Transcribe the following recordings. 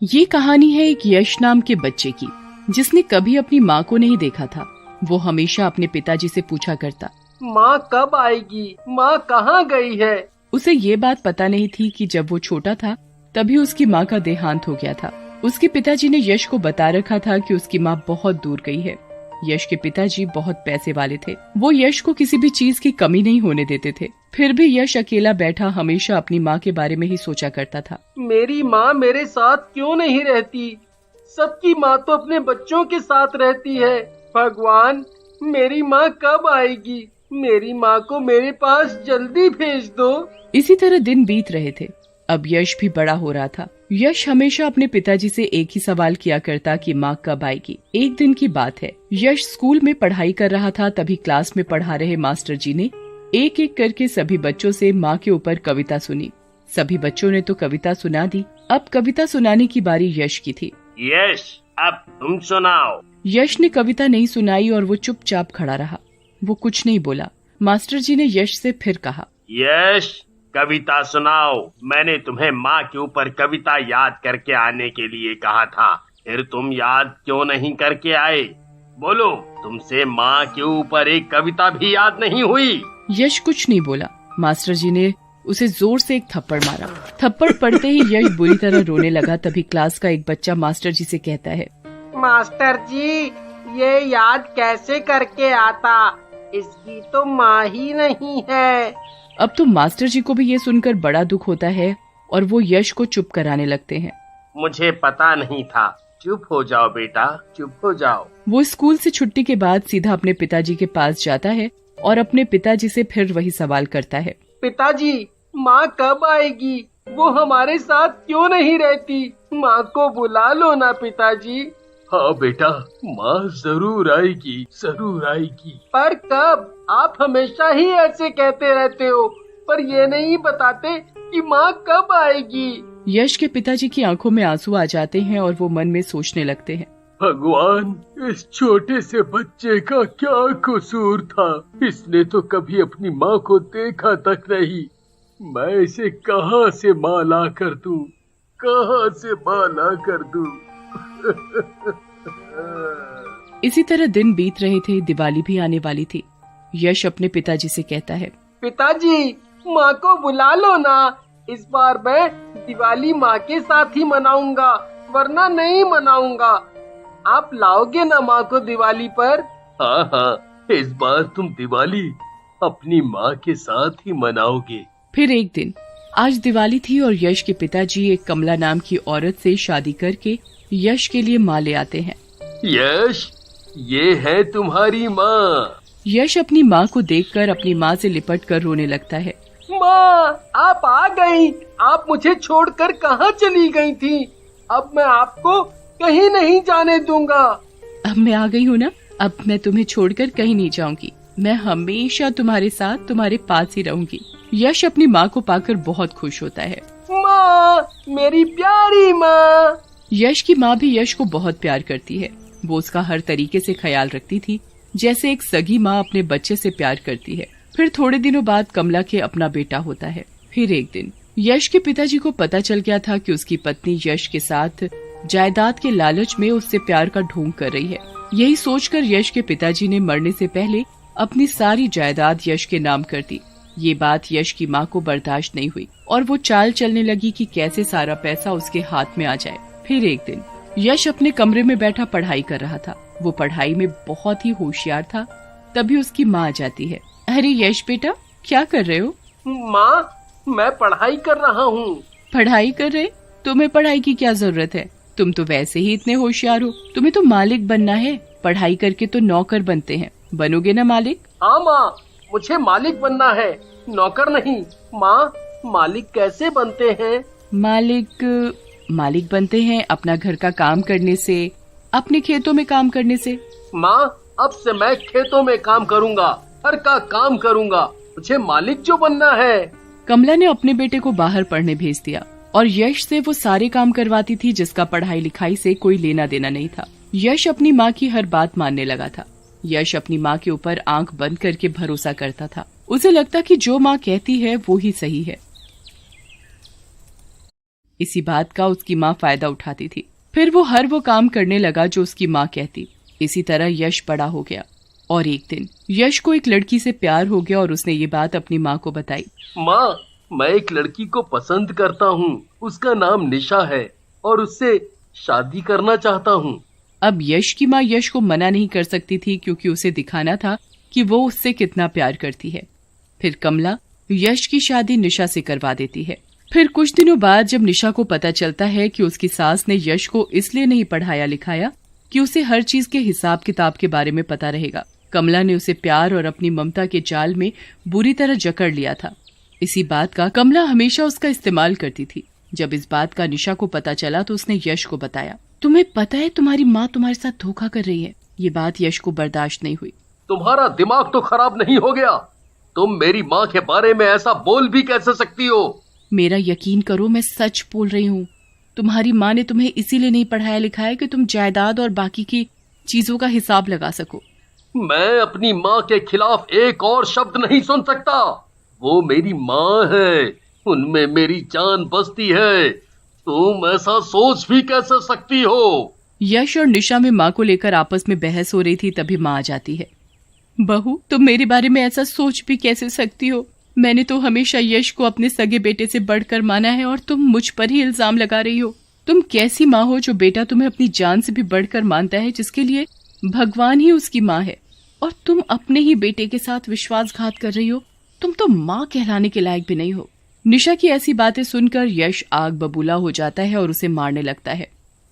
ये कहानी है एक यश नाम के बच्चे की, जिसने कभी अपनी माँ को नहीं देखा था। वो हमेशा अपने पिताजी से पूछा करता, माँ कब आएगी, माँ कहाँ गई है। उसे ये बात पता नहीं थी कि जब वो छोटा था तभी उसकी माँ का देहांत हो गया था। उसके पिताजी ने यश को बता रखा था कि उसकी माँ बहुत दूर गई है। यश के पिताजी बहुत पैसे वाले थे। वो यश को किसी भी चीज की कमी नहीं होने देते थे। फिर भी यश अकेला बैठा हमेशा अपनी माँ के बारे में ही सोचा करता था। मेरी माँ मेरे साथ क्यों नहीं रहती? सबकी माँ तो अपने बच्चों के साथ रहती है। भगवान, मेरी माँ कब आएगी? मेरी माँ को मेरे पास जल्दी भेज दो। इसी तरह दिन बीत रहे थे। अब यश भी बड़ा हो रहा था। यश हमेशा अपने पिताजी से एक ही सवाल किया करता कि माँ कब आएगी। एक दिन की बात है, यश स्कूल में पढ़ाई कर रहा था। तभी क्लास में पढ़ा रहे मास्टर जी ने एक एक करके सभी बच्चों से माँ के ऊपर कविता सुनी। सभी बच्चों ने तो कविता सुना दी। अब कविता सुनाने की बारी यश की थी। यश, अब तुम सुनाओ। यश ने कविता नहीं सुनाई और वो चुपचाप खड़ा रहा। वो कुछ नहीं बोला। मास्टर जी ने यश से फिर कहा, यश, कविता सुनाओ। मैंने तुम्हें माँ के ऊपर कविता याद करके आने के लिए कहा था, फिर तुम याद क्यों नहीं करके आए? बोलो, तुमसे माँ के ऊपर एक कविता भी याद नहीं हुई? यश कुछ नहीं बोला। मास्टर जी ने उसे जोर से एक थप्पड़ मारा। थप्पड़ पड़ते ही यश बुरी तरह रोने लगा। तभी क्लास का एक बच्चा मास्टर जी से कहता है, मास्टर जी, ये याद कैसे करके आता? इसकी तो माँ ही नहीं है। अब तो मास्टर जी को भी ये सुनकर बड़ा दुख होता है और वो यश को चुप कराने लगते हैं। मुझे पता नहीं था। चुप हो जाओ बेटा, चुप हो जाओ। वो स्कूल से छुट्टी के बाद सीधा अपने पिताजी के पास जाता है और अपने पिताजी से फिर वही सवाल करता है, पिताजी, माँ कब आएगी? वो हमारे साथ क्यों नहीं रहती? माँ को बुला लो ना पिताजी। हाँ बेटा, माँ जरूर आएगी, जरूर आएगी। पर कब? आप हमेशा ही ऐसे कहते रहते हो, पर ये नहीं बताते कि माँ कब आएगी। यश के पिताजी की आंखों में आंसू आ जाते हैं और वो मन में सोचने लगते हैं, भगवान, इस छोटे से बच्चे का क्या कसूर था? इसने तो कभी अपनी माँ को देखा तक नहीं। मैं इसे कहाँ से माँ ला कर दूं? कहाँ से माँ ला कर दूं? इसी तरह दिन बीत रहे थे। दिवाली भी आने वाली थी। यश अपने पिताजी से कहता है, पिताजी, माँ को बुला लो ना। इस बार मैं दिवाली माँ के साथ ही मनाऊंगा, वरना नहीं मनाऊंगा। आप लाओगे ना माँ को दिवाली पर? हाँ हाँ, इस बार तुम दिवाली अपनी माँ के साथ ही मनाओगे। फिर एक दिन, आज दिवाली थी और यश के पिताजी एक कमला नाम की औरत से शादी करके यश के लिए माँ ले आते हैं। यश, ये है तुम्हारी माँ। यश अपनी माँ को देखकर अपनी माँ से लिपट कर रोने लगता है। माँ, आप आ गई। आप मुझे छोड़कर कहाँ चली गई थी? अब मैं आपको कहीं नहीं जाने दूंगा। अब मैं आ गई हूँ ना, अब मैं तुम्हें छोड़कर कहीं नहीं जाऊंगी। मैं हमेशा तुम्हारे साथ, तुम्हारे पास ही रहूंगी। यश अपनी माँ को पाकर बहुत खुश होता है। माँ, मेरी प्यारी माँ। यश की माँ भी यश को बहुत प्यार करती है। वो उसका हर तरीके से ख्याल रखती थी, जैसे एक सगी माँ अपने बच्चे से प्यार करती है। फिर थोड़े दिनों बाद कमला के अपना बेटा होता है। फिर एक दिन यश के पिताजी को पता चल गया था कि उसकी पत्नी यश के साथ जायदाद के लालच में उससे प्यार का ढोंग कर रही है। यही सोचकर यश के पिताजी ने मरने से पहले अपनी सारी जायदाद यश के नाम कर दी। ये बात यश की माँ को बर्दाश्त नहीं हुई और वो चाल चलने लगी कि कैसे सारा पैसा उसके हाथ में आ जाए। फिर एक दिन यश अपने कमरे में बैठा पढ़ाई कर रहा था। वो पढ़ाई में बहुत ही होशियार था। तभी उसकी माँ आ जाती है। अरे यश बेटा, क्या कर रहे हो? माँ, मैं पढ़ाई कर रहा हूँ। पढ़ाई कर रहे? तुम्हें पढ़ाई की क्या जरूरत है? तुम तो वैसे ही इतने होशियार हो। तुम्हें तो मालिक बनना है। पढ़ाई करके तो नौकर बनते हैं। बनोगे ना मालिक? हाँ माँ, मुझे मालिक बनना है, नौकर नहीं। माँ, मालिक कैसे बनते हैं? मालिक बनते हैं अपना घर का काम करने से, अपने खेतों में काम करने से। माँ, अब से मैं खेतों में काम करूँगा, घर का काम करूँगा। मुझे मालिक जो बनना है। कमला ने अपने बेटे को बाहर पढ़ने भेज दिया और यश से वो सारे काम करवाती थी जिसका पढ़ाई लिखाई से कोई लेना देना नहीं था। यश अपनी माँ की हर बात मानने लगा था। यश अपनी माँ के ऊपर आंख बंद करके भरोसा करता था। उसे लगता कि जो माँ कहती है वो ही सही है। इसी बात का उसकी माँ फायदा उठाती थी। फिर वो हर वो काम करने लगा जो उसकी माँ कहती। इसी तरह यश बड़ा हो गया और एक दिन यश को एक लड़की से प्यार हो गया और उसने ये बात अपनी माँ को बताई। माँ, मैं एक लड़की को पसंद करता हूँ, उसका नाम निशा है और उससे शादी करना चाहता हूँ। अब यश की माँ यश को मना नहीं कर सकती थी क्योंकि उसे दिखाना था कि वो उससे कितना प्यार करती है। फिर कमला यश की शादी निशा से करवा देती है। फिर कुछ दिनों बाद जब निशा को पता चलता है कि उसकी सास ने यश को इसलिए नहीं पढ़ाया लिखाया कि उसे हर चीज के हिसाब किताब के बारे में पता रहेगा, कमला ने उसे प्यार और अपनी ममता के जाल में बुरी तरह जकड़ लिया था। इसी बात का कमला हमेशा उसका इस्तेमाल करती थी। जब इस बात का निशा को पता चला तो उसने यश को बताया, तुम्हें पता है तुम्हारी माँ तुम्हारे साथ धोखा कर रही है। ये बात यश को बर्दाश्त नहीं हुई। तुम्हारा दिमाग तो खराब नहीं हो गया? तुम मेरी माँ के बारे में ऐसा बोल भी कैसे सकती हो? मेरा यकीन करो, मैं सच बोल रही हूँ। तुम्हारी माँ ने तुम्हें इसीलिए नहीं पढ़ाया लिखाया कि तुम जायदाद और बाकी की चीजों का हिसाब लगा सको। मैं अपनी माँ के खिलाफ एक और शब्द नहीं सुन सकता। वो मेरी माँ है, उनमें मेरी जान बसती है। तुम ऐसा सोच भी कैसे सकती हो? यश और निशा में माँ को लेकर आपस में बहस हो रही थी, तभी माँ आ जाती है। बहू, तुम मेरे बारे में ऐसा सोच भी कैसे सकती हो? मैंने तो हमेशा यश को अपने सगे बेटे से बढ़कर माना है और तुम मुझ पर ही इल्जाम लगा रही हो। तुम कैसी माँ हो जो बेटा तुम्हें अपनी जान से भी बढ़कर मानता है, जिसके लिए भगवान ही उसकी माँ है, और तुम अपने ही बेटे के साथ विश्वासघात कर रही हो। तुम तो माँ कहलाने के लायक भी नहीं हो। निशा की ऐसी बातें सुनकर यश आग बबूला हो जाता है और उसे मारने लगता है।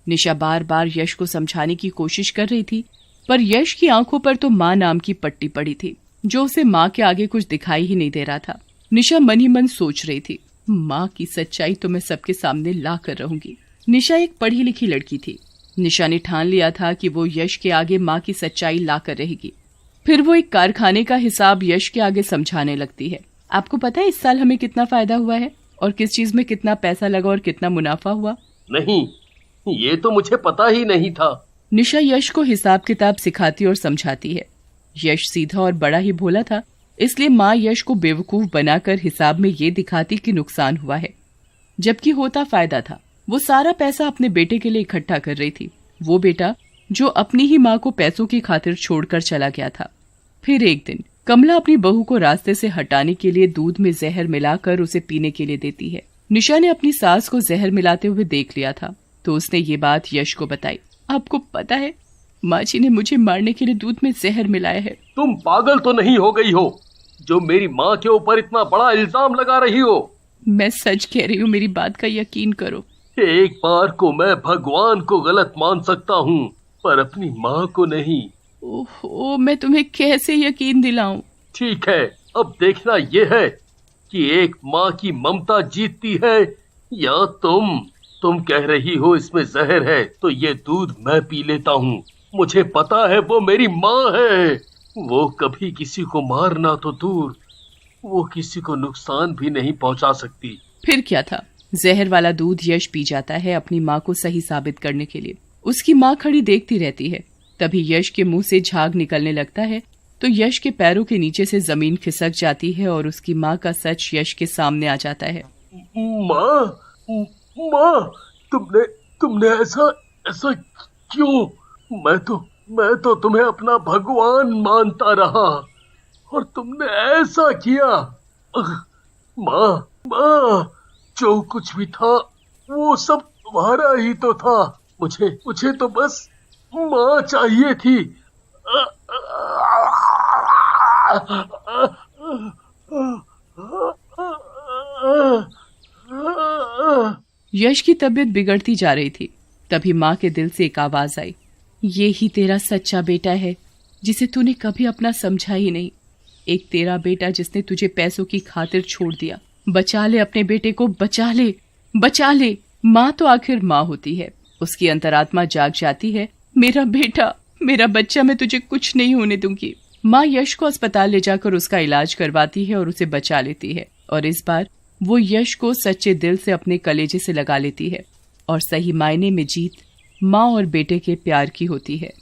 निशा बार बार यश को समझाने की कोशिश कर रही थी, पर यश की आंखों पर तो माँ नाम की पट्टी पड़ी थी, जो उसे माँ के आगे कुछ दिखाई ही नहीं दे रहा था। निशा मन ही मन सोच रही थी, माँ की सच्चाई तो मैं सबके सामने ला कर रहूंगी। निशा एक पढ़ी लिखी लड़की थी। निशा ने ठान लिया था कि वो यश के आगे माँ की सच्चाई ला कर रहेगी। फिर वो एक कारखाने का हिसाब यश के आगे समझाने लगती है। आपको पता है इस साल हमें कितना फायदा हुआ है और किस चीज में कितना पैसा लगा और कितना मुनाफा हुआ? नहीं, ये तो मुझे पता ही नहीं था। निशा यश को हिसाब किताब सिखाती और समझाती है। यश सीधा और बड़ा ही भोला था, इसलिए माँ यश को बेवकूफ बनाकर हिसाब में ये दिखाती कि नुकसान हुआ है, जबकि होता फायदा था। वो सारा पैसा अपने बेटे के लिए इकट्ठा कर रही थी, वो बेटा जो अपनी ही माँ को पैसों की खातिर छोड़कर चला गया था। फिर एक दिन कमला अपनी बहू को रास्ते से हटाने के लिए दूध में जहर मिलाकर उसे पीने के लिए देती है। निशा ने अपनी सास को जहर मिलाते हुए देख लिया था, तो उसने ये बात यश को बताई। आपको पता है, माँ जी ने मुझे मारने के लिए दूध में जहर मिलाया है। तुम पागल तो नहीं हो गई हो जो मेरी माँ के ऊपर इतना बड़ा इल्जाम लगा रही हो? मैं सच कह रही हूँ, मेरी बात का यकीन करो। एक बार को मैं भगवान को गलत मान सकता हूँ, पर अपनी माँ को नहीं। ओहो, मैं तुम्हें कैसे यकीन दिलाऊं? ठीक है, अब देखना ये है कि एक माँ की ममता जीतती है या तुम कह रही हो इसमें जहर है, तो ये दूध मैं पी लेता हूँ। मुझे पता है वो मेरी माँ है। वो कभी किसी को मारना तो दूर, वो किसी को नुकसान भी नहीं पहुँचा सकती। फिर क्या था, जहर वाला दूध यश पी जाता है अपनी माँ को सही साबित करने के लिए। उसकी माँ खड़ी देखती रहती है। तभी यश के मुंह से झाग निकलने लगता है, तो यश के पैरों के नीचे से जमीन खिसक जाती है और उसकी माँ का सच यश के सामने आ जाता है। माँ, तुमने ऐसा क्यों? मैं तो तुम्हें अपना भगवान मानता रहा और तुमने ऐसा किया। माँ, जो कुछ भी था वो सब तुम्हारा ही तो था। मुझे तो बस माँ चाहिए थी। यश की तबीयत बिगड़ती जा रही थी। तभी माँ के दिल से एक आवाज आई, ये ही तेरा सच्चा बेटा है जिसे तूने कभी अपना समझा ही नहीं। एक तेरा बेटा जिसने तुझे पैसों की खातिर छोड़ दिया। बचा ले अपने बेटे को, बचा ले, बचा ले। माँ तो आखिर माँ होती है, उसकी अंतरात्मा जाग जाती है। मेरा बेटा, मेरा बच्चा, मैं तुझे कुछ नहीं होने दूंगी। माँ यश को अस्पताल ले जाकर उसका इलाज करवाती है और उसे बचा लेती है, और इस बार वो यश को सच्चे दिल से अपने कलेजे से लगा लेती है और सही मायने में जीत माँ और बेटे के प्यार की होती है।